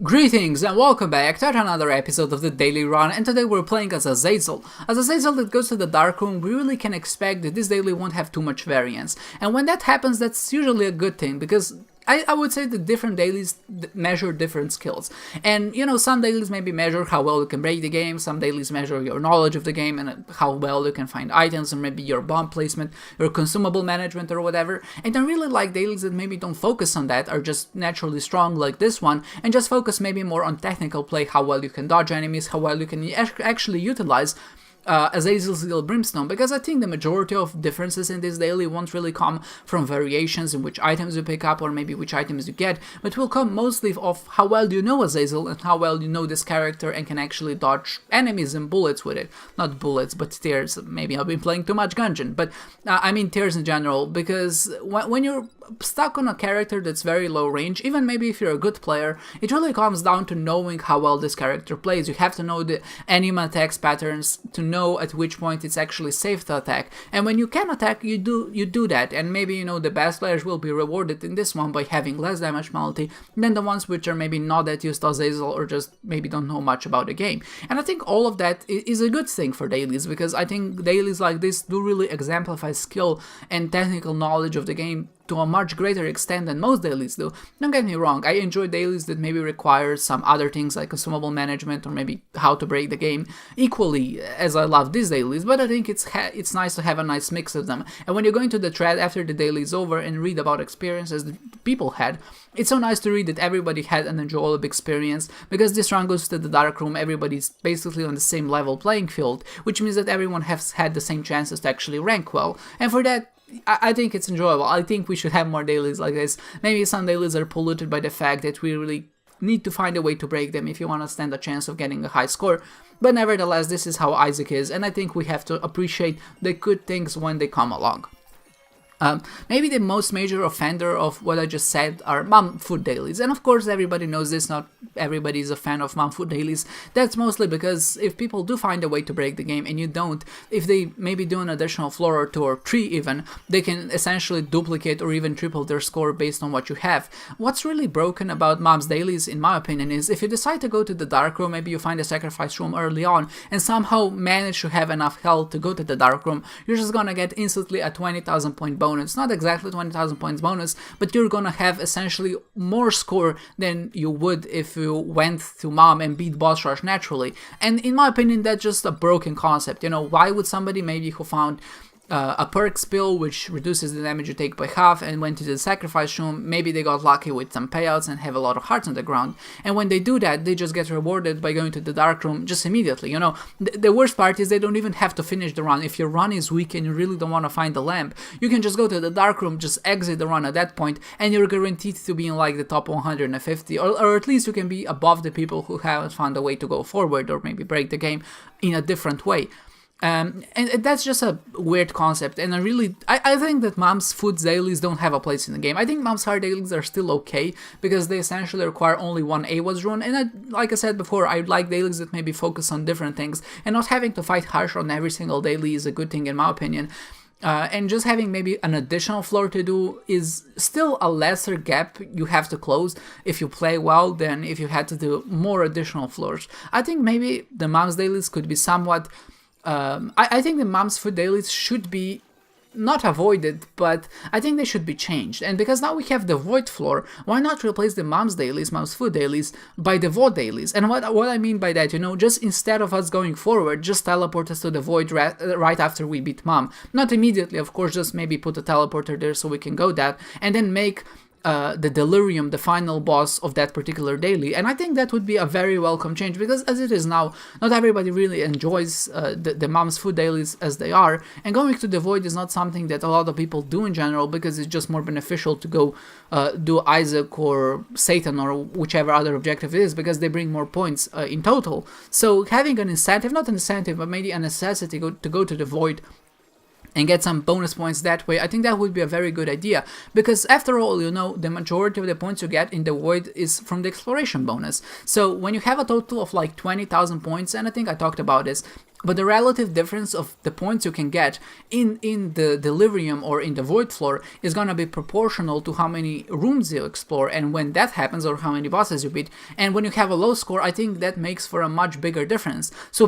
Greetings and welcome back to another episode of the Daily Run, and today we're playing as Azazel. As Azazel that goes to the Dark Room, we really can expect that this daily won't have too much variance. And when that happens, that's usually a good thing, because I would say that different dailies measure different skills. And, some dailies maybe measure how well you can break the game, some dailies measure your knowledge of the game and how well you can find items, or maybe your bomb placement, your consumable management, or whatever. And I really like dailies that maybe don't focus on that, are just naturally strong like this one, and just focus maybe more on technical play, how well you can dodge enemies, how well you can actually utilize Azazel's Little Brimstone, because I think the majority of differences in this daily won't really come from variations in which items you pick up or maybe which items you get, but will come mostly of how well you know Azazel and how well you know this character and can actually dodge enemies and bullets with it. Not bullets, but tears. Maybe I've been playing too much Gungeon, but I mean tears in general, because when you're stuck on a character that's very low range, even maybe if you're a good player, it really comes down to knowing how well this character plays. You have to know the enemy attacks patterns to know at which point it's actually safe to attack, and when you can attack, you do that, and maybe the best players will be rewarded in this one by having less damage penalty than the ones which are maybe not that used to Azazel or just maybe don't know much about the game. And I think all of that is a good thing for dailies, because I think dailies like this do really exemplify skill and technical knowledge of the game to a much greater extent than most dailies do. Don't get me wrong, I enjoy dailies that maybe require some other things like consumable management or maybe how to break the game equally as I love these dailies, but I think it's nice to have a nice mix of them. And when you go into the thread after the daily is over and read about experiences that people had, it's so nice to read that everybody had an enjoyable experience, because this run goes to the Dark Room, everybody's basically on the same level playing field, which means that everyone has had the same chances to actually rank well, and for that, I think it's enjoyable. I think we should have more dailies like this. Maybe some dailies are polluted by the fact that we really need to find a way to break them if you want to stand a chance of getting a high score, but nevertheless, this is how Isaac is, and I think we have to appreciate the good things when they come along. Maybe the most major offender of what I just said are mom food dailies, and of course everybody knows this, not everybody is a fan of mom food dailies. That's mostly because if people do find a way to break the game and you don't, if they maybe do an additional floor or 2 or 3 even, they can essentially duplicate or even triple their score based on what you have. What's really broken about mom's dailies, in my opinion, is if you decide to go to the Dark Room, maybe you find a sacrifice room early on and somehow manage to have enough health to go to the Dark Room, you're just gonna get instantly a 20,000 point bonus. Not exactly 20,000 points bonus, but you're gonna have essentially more score than you would if you went to mom and beat boss rush naturally. And in my opinion, that's just a broken concept. Why would somebody maybe who found a perk spill which reduces the damage you take by half and went to the sacrifice room, maybe they got lucky with some payouts and have a lot of hearts on the ground, and when they do that, they just get rewarded by going to the Dark Room just immediately. The worst part is they don't even have to finish the run. If your run is weak and you really don't want to find the lamp, you can just go to the Dark Room, just exit the run at that point, and you're guaranteed to be in like the top 150, or at least you can be above the people who haven't found a way to go forward or maybe break the game in a different way. And that's just a weird concept, and I think that mom's foods dailies don't have a place in the game. I think mom's hard dailies are still okay, because they essentially require only one AWAS rune, and like I said before, I like dailies that maybe focus on different things, and not having to fight harsh on every single daily is a good thing in my opinion. And just having maybe an additional floor to do is still a lesser gap you have to close if you play well than if you had to do more additional floors. I think maybe the mom's dailies could be somewhat I think the mom's food dailies should be not avoided, but I think they should be changed. And because now we have the void floor, why not replace the mom's food dailies, by the void dailies? And what I mean by that, just instead of us going forward, just teleport us to the void right after we beat mom. Not immediately, of course, just maybe put a teleporter there so we can go that, and then make the Delirium the final boss of that particular daily. And I think that would be a very welcome change, because as it is now, not everybody really enjoys the mom's food dailies as they are, and going to the void is not something that a lot of people do in general, because it's just more beneficial to go do Isaac or Satan or whichever other objective it is, because they bring more points in total. So having an incentive, not an incentive, but maybe a necessity to go to the void and get some bonus points that way, I think that would be a very good idea, because after all, the majority of the points you get in the void is from the exploration bonus. So when you have a total of like 20,000 points, and I think I talked about this, but the relative difference of the points you can get in the delirium or in the void floor is gonna be proportional to how many rooms you explore and when that happens, or how many bosses you beat. And when you have a low score, I think that makes for a much bigger difference. So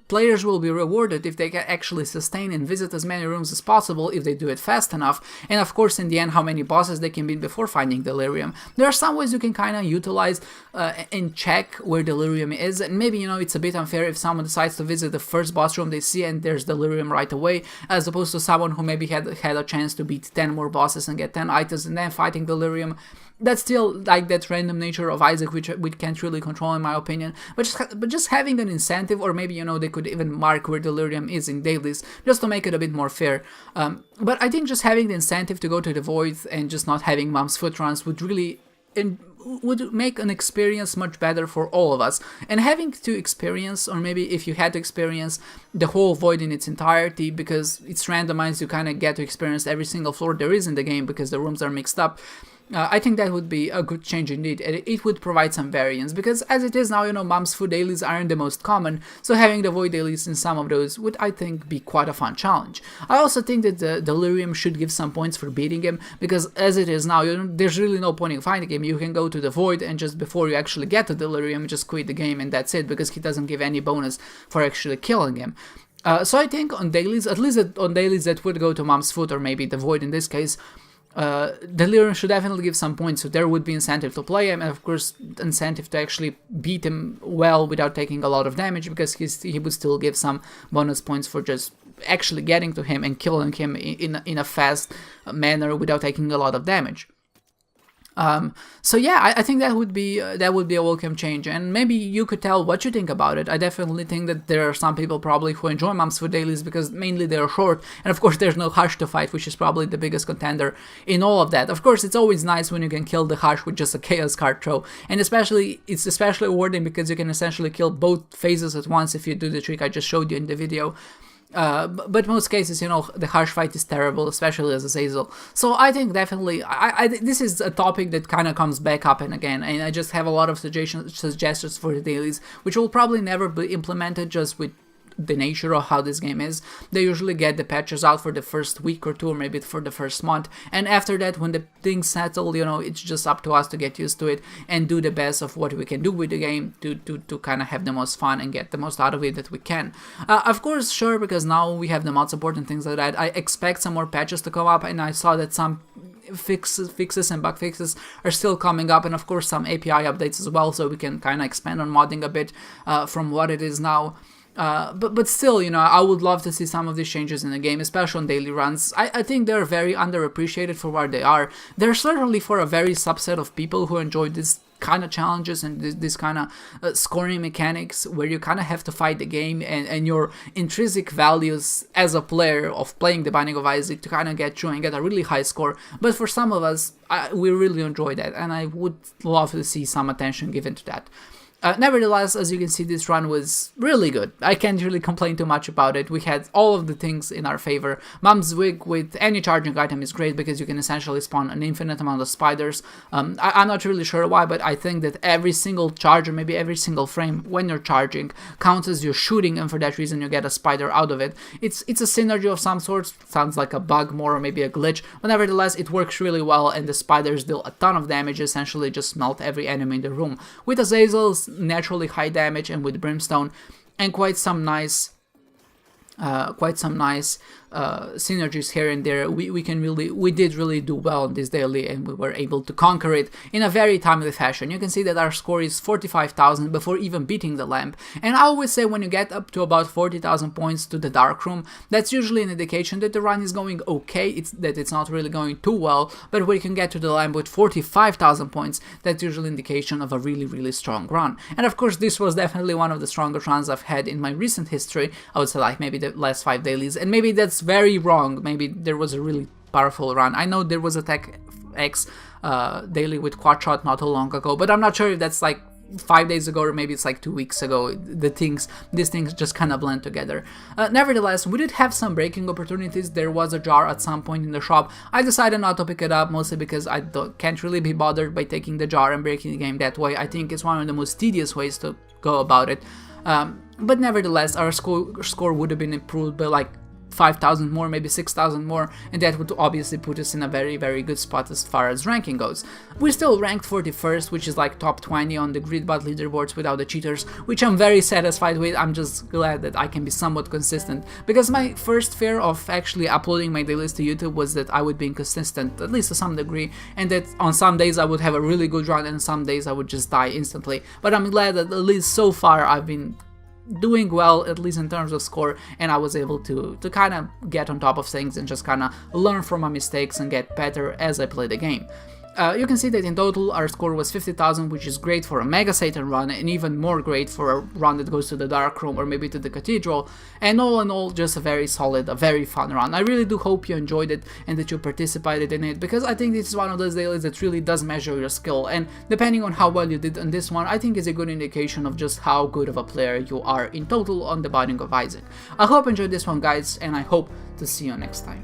players will be rewarded if they can actually sustain and visit as many rooms as possible if they do it fast enough, and of course in the end how many bosses they can beat before finding delirium. There are some ways you can kind of utilize and check where delirium is, and maybe, you know, it's a bit unfair if someone decides to visit the first boss room they see and there's delirium right away, as opposed to someone who maybe had a chance to beat 10 more bosses and get 10 items and then fighting delirium. That's still like that random nature of Isaac, which we can't really control in my opinion, but just having an incentive, or maybe, you know, they could even mark where delirium is in dailies just to make it a bit more fair. But I think just having the incentive to go to the void and just not having Mom's foot runs would really would make an experience much better for all of us. And having to experience, or maybe if you had to experience the whole void in its entirety, because it's randomized, you kind of get to experience every single floor there is in the game because the rooms are mixed up. I think that would be a good change indeed, and it would provide some variance, because as it is now, you know, Mom's Food dailies aren't the most common, so having the void dailies in some of those would, I think, be quite a fun challenge. I also think that the delirium should give some points for beating him, because as it is now, you know, there's really no point in fighting him. You can go to the void and just before you actually get the delirium, just quit the game and that's it, because he doesn't give any bonus for actually killing him. So I think on dailies, at least on dailies that would go to Mom's Foot, or maybe the void in this case, delirium should definitely give some points, so there would be incentive to play him, and of course incentive to actually beat him well without taking a lot of damage, because he would still give some bonus points for just actually getting to him and killing him in a fast manner without taking a lot of damage. So yeah, I think that would be a welcome change, and maybe you could tell what you think about it. I definitely think that there are some people probably who enjoy Mom's Food dailies because mainly they're short, and of course there's no Hush to fight, which is probably the biggest contender in all of that. Of course, it's always nice when you can kill the Hush with just a Chaos card throw, and it's especially rewarding because you can essentially kill both phases at once if you do the trick I just showed you in the video. But most cases, you know, the Harsh fight is terrible, especially as Azazel. So I think definitely, this is a topic that kind of comes back up and again, and I just have a lot of suggestions for the dailies, which will probably never be implemented just with the nature of how this game is. They usually get the patches out for the first week or two, or maybe for the first month, and after that, when the things settle, you know, it's just up to us to get used to it and do the best of what we can do with the game to kind of have the most fun and get the most out of it that we can. Of course, sure, because now we have the mod support and things like that, I expect some more patches to come up, and I saw that some fixes and bug fixes are still coming up, and of course some API updates as well, so we can kind of expand on modding a bit from what it is now. But still, you know, I would love to see some of these changes in the game, especially on daily runs. I think they're very underappreciated for what they are. They're certainly for a very subset of people who enjoy this kind of challenges and this kind of scoring mechanics where you kind of have to fight the game and your intrinsic values as a player of playing the Binding of Isaac to kind of get through and get a really high score. But for some of us, we really enjoy that, and I would love to see some attention given to that. Nevertheless, as you can see, this run was really good. I can't really complain too much about it. We had all of the things in our favor. Mom's Wig with any charging item is great because you can essentially spawn an infinite amount of spiders. I'm not really sure why, but I think that every single charge, or maybe every single frame when you're charging, counts as you're shooting, and for that reason you get a spider out of it. It's a synergy of some sort. Sounds like a bug more, or maybe a glitch, but nevertheless it works really well, and the spiders deal a ton of damage, essentially just melt every enemy in the room. With Azazel's naturally high damage and with Brimstone, and quite some nice synergies here and there, we did really do well in this daily, and we were able to conquer it in a very timely fashion. You can see that our score is 45,000 before even beating the lamp, and I always say when you get up to about 40,000 points to the dark room, that's usually an indication that the run is going okay, it's not really going too well. But when you can get to the lamp with 45,000 points, that's usually an indication of a really strong run. And of course this was definitely one of the strongest runs I've had in my recent history. I would say like maybe the last 5 dailies, and maybe that's very wrong. Maybe there was a really powerful run. I know there was a Tech X daily with Quad Shot not too long ago, but I'm not sure if that's like 5 days ago or maybe it's like 2 weeks ago. These things just kind of blend together. Nevertheless, we did have some breaking opportunities. There was a jar at some point in the shop. I decided not to pick it up, mostly because can't really be bothered by taking the jar and breaking the game that way. I think it's one of the most tedious ways to go about it. But nevertheless, our score would have been improved by like 5,000 more, maybe 6,000 more, and that would obviously put us in a very, very good spot as far as ranking goes. We're still ranked 41st, which is like top 20 on the Gridbot leaderboards without the cheaters, which I'm very satisfied with. I'm just glad that I can be somewhat consistent, because my first fear of actually uploading my dailies to YouTube was that I would be inconsistent, at least to some degree, and that on some days I would have a really good run and some days I would just die instantly. But I'm glad that at least so far I've been doing well, at least in terms of score, and I was able to kind of get on top of things and just kind of learn from my mistakes and get better as I play the game. You can see that in total our score was 50,000, which is great for a Mega Satan run, and even more great for a run that goes to the Dark Room or maybe to the Cathedral, and all in all just a very solid, a very fun run. I really do hope you enjoyed it and that you participated in it, because I think this is one of those dailies that really does measure your skill, and depending on how well you did on this one, I think is a good indication of just how good of a player you are in total on the Binding of Isaac. I hope you enjoyed this one, guys, and I hope to see you next time.